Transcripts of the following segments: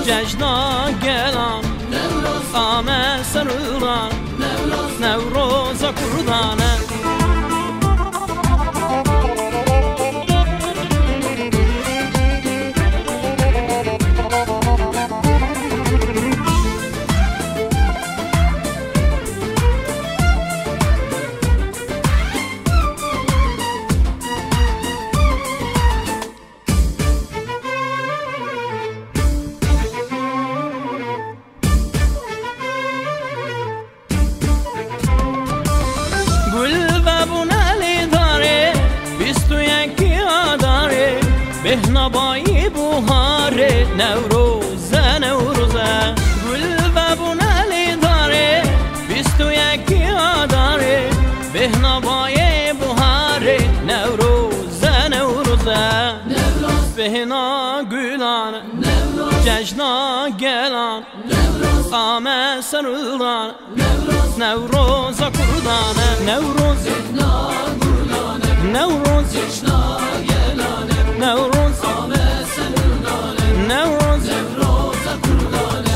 جشنا گلان آمه سروران نوروز کردانه بهنبایی بهاره نوروزه نوروزه گل و بنالی داره 21 داره بهنبایی بهاره نوروزه نوروزه بهنا گلان جشنا گلان آمه سرولان نوروز کردانه نوروز نوروز جشنا گلانه نوروز آمه سرولانه نوروز کردانه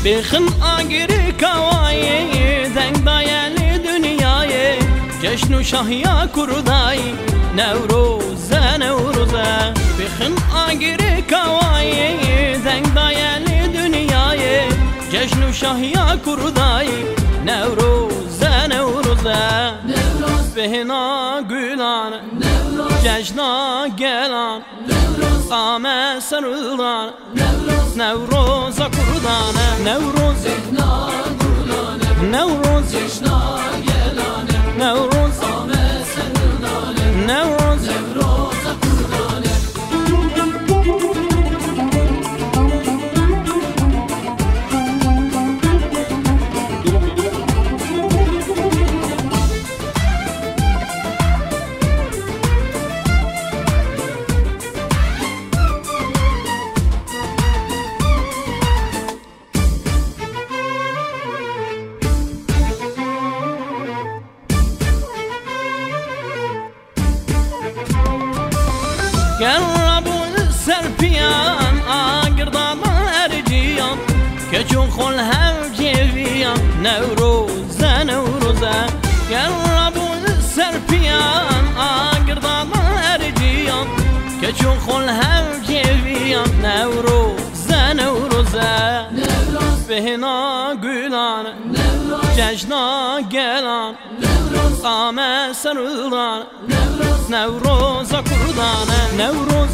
بخن آگری کوایی دنگ دایلی دنیای جشن و شاهیا کردایی نوروزه نوروزه بخن آگری کوایی دنگ دایلی دنیای جشن و شاهیا کردایی نوروزه نوروزه بهنا گلان جشنا گلان آمه سرولان نوروز کردانه نوروز نوروز جشنا گلانه نوروز آمه سرولانه نوروز کردانه قربون سرپیان آگردان ارجیان که چون خل هم جویان نوروزه نوروزه قربون سرپیان آگردان ارجیان که چون خل هم جویان نوروزه نوروزه بهنا گلان جشنا گلان آمه سرولان نوروز کردانه نوروز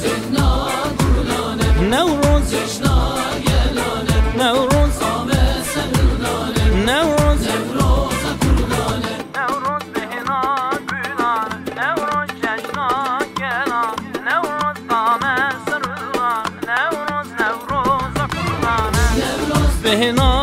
نوروز جشنا گلانه نوروز آمه سرولانه نوروز کردانه نوروز بهنا گلان نوروز جشنا گلان نوروز آمه سرولان نوروز کردانه بهنا